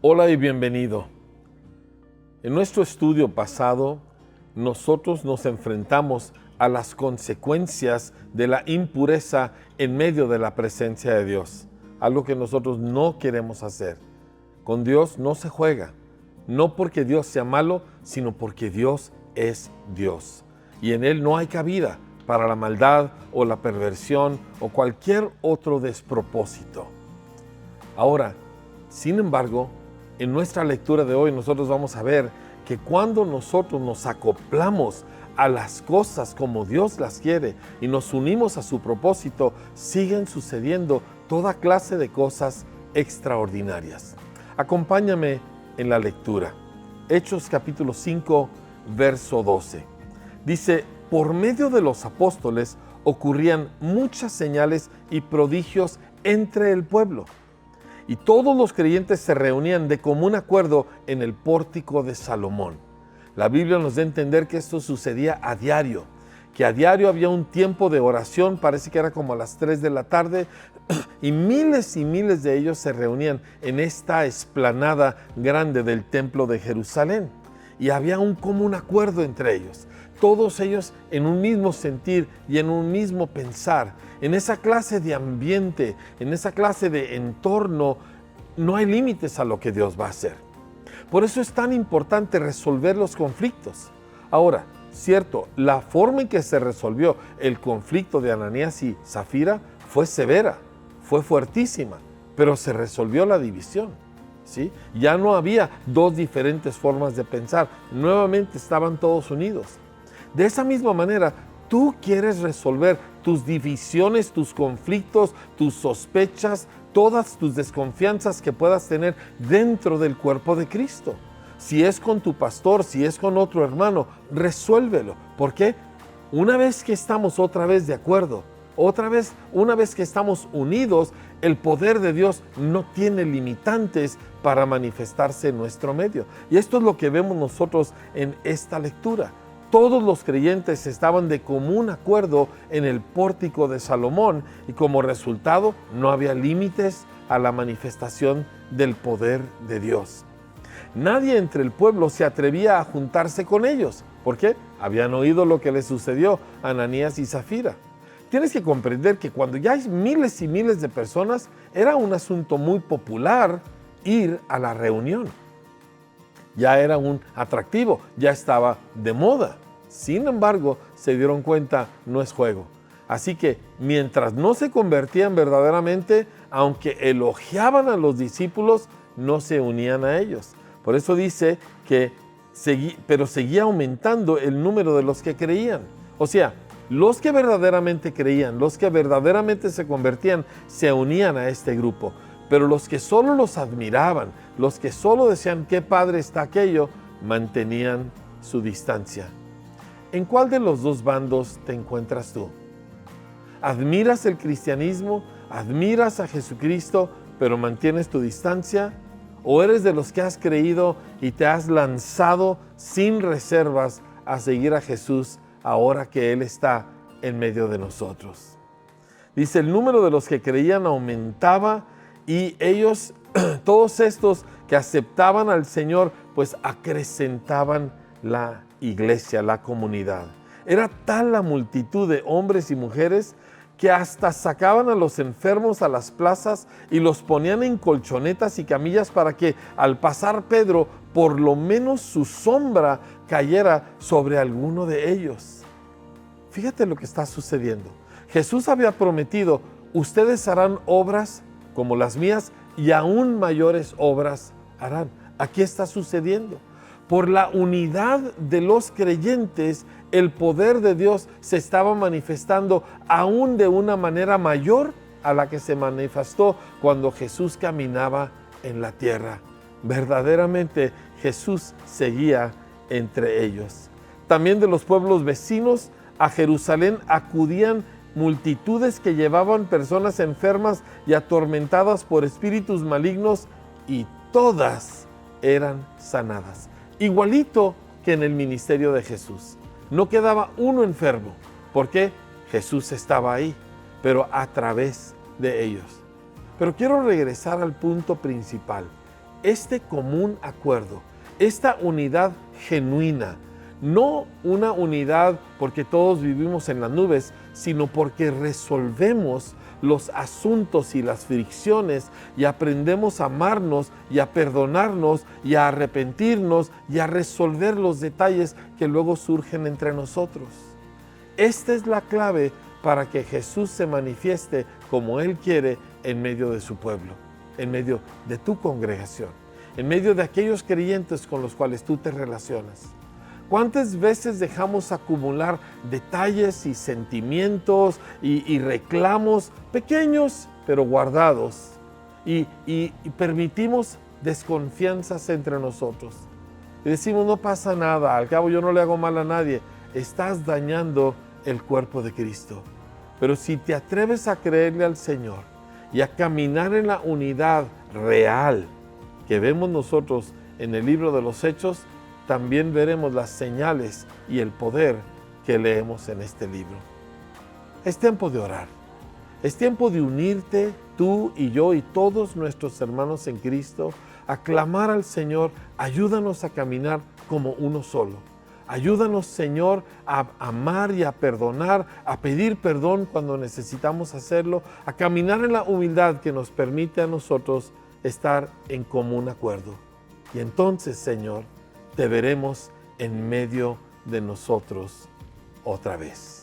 Hola y bienvenido. En nuestro estudio pasado, nosotros nos enfrentamos a las consecuencias de la impureza en medio de la presencia de Dios, algo que nosotros no queremos hacer. Con Dios no se juega, no porque Dios sea malo, sino porque Dios es Dios. Y en Él no hay cabida para la maldad o la perversión o cualquier otro despropósito. Ahora, sin embargo, en nuestra lectura de hoy nosotros vamos a ver que cuando nosotros nos acoplamos a las cosas como Dios las quiere y nos unimos a su propósito, siguen sucediendo toda clase de cosas extraordinarias. Acompáñame en la lectura. Hechos capítulo 5, verso 12. Dice, por medio de los apóstoles ocurrían muchas señales y prodigios entre el pueblo. Y todos los creyentes se reunían de común acuerdo en el pórtico de Salomón. La Biblia nos da a entender que esto sucedía a diario, que a diario había un tiempo de oración, parece que era como a las 3 de la tarde, y miles de ellos se reunían en esta explanada grande del templo de Jerusalén. Y había un común acuerdo entre ellos, todos ellos en un mismo sentir y en un mismo pensar. En esa clase de ambiente, en esa clase de entorno, no hay límites a lo que Dios va a hacer. Por eso es tan importante resolver los conflictos. Ahora, cierto, la forma en que se resolvió el conflicto de Ananías y Zafira fue severa, fue fuertísima, pero se resolvió la división. ¿Sí? Ya no había dos diferentes formas de pensar, nuevamente estaban todos unidos. De esa misma manera, tú quieres resolver tus divisiones, tus conflictos, tus sospechas, todas tus desconfianzas que puedas tener dentro del cuerpo de Cristo. Si es con tu pastor, si es con otro hermano, resuélvelo. ¿Por qué? Una vez que estamos otra vez de acuerdo, una vez que estamos unidos, el poder de Dios no tiene limitantes para manifestarse en nuestro medio. Y esto es lo que vemos nosotros en esta lectura. Todos los creyentes estaban de común acuerdo en el pórtico de Salomón y como resultado no había límites a la manifestación del poder de Dios. Nadie entre el pueblo se atrevía a juntarse con ellos. ¿Por qué? Habían oído lo que le sucedió a Ananías y Zafira. Tienes que comprender que cuando ya hay miles y miles de personas, era un asunto muy popular ir a la reunión. Ya era un atractivo, ya estaba de moda. Sin embargo, se dieron cuenta, no es juego. Así que mientras no se convertían verdaderamente, aunque elogiaban a los discípulos, no se unían a ellos. Por eso dice que pero seguía aumentando el número de los que creían. O sea, los que verdaderamente creían, los que verdaderamente se convertían, se unían a este grupo. Pero los que solo los admiraban, los que solo decían qué padre está aquello, mantenían su distancia. ¿En cuál de los dos bandos te encuentras tú? ¿Admiras el cristianismo? ¿Admiras a Jesucristo, pero mantienes tu distancia? ¿O eres de los que has creído y te has lanzado sin reservas a seguir a Jesús ahora que Él está en medio de nosotros? Dice, el número de los que creían aumentaba y ellos, todos estos que aceptaban al Señor, pues acrecentaban la iglesia, la comunidad. Era tal la multitud de hombres y mujeres que hasta sacaban a los enfermos a las plazas y los ponían en colchonetas y camillas para que al pasar Pedro, por lo menos su sombra cayera sobre alguno de ellos. Fíjate lo que está sucediendo. Jesús había prometido, ustedes harán obras como las mías y aún mayores obras harán. Aquí está sucediendo. Por la unidad de los creyentes, el poder de Dios se estaba manifestando aún de una manera mayor a la que se manifestó cuando Jesús caminaba en la tierra. Verdaderamente Jesús seguía entre ellos. También de los pueblos vecinos a Jerusalén acudían multitudes que llevaban personas enfermas y atormentadas por espíritus malignos y todas eran sanadas. Igualito que en el ministerio de Jesús. No quedaba uno enfermo, porque Jesús estaba ahí, pero a través de ellos. Pero quiero regresar al punto principal. este común acuerdo, esta unidad genuina, no una unidad porque todos vivimos en las nubes, sino porque resolvemos los asuntos y las fricciones y aprendemos a amarnos y a perdonarnos y a arrepentirnos y a resolver los detalles que luego surgen entre nosotros. Esta es la clave para que Jesús se manifieste como Él quiere en medio de su pueblo, en medio de tu congregación, en medio de aquellos creyentes con los cuales tú te relacionas. ¿Cuántas veces dejamos acumular detalles y sentimientos y reclamos pequeños pero guardados y permitimos desconfianzas entre nosotros? Y decimos, no pasa nada, al cabo yo no le hago mal a nadie. Estás dañando el cuerpo de Cristo. Pero si te atreves a creerle al Señor y a caminar en la unidad real que vemos nosotros en el libro de los Hechos, también veremos las señales y el poder que leemos en este libro. Es tiempo de orar. Es tiempo de unirte, tú y yo y todos nuestros hermanos en Cristo, a clamar al Señor, ayúdanos a caminar como uno solo. Ayúdanos, Señor, a amar y a perdonar, a pedir perdón cuando necesitamos hacerlo, a caminar en la humildad que nos permite a nosotros estar en común acuerdo. Y entonces, Señor, te veremos en medio de nosotros otra vez.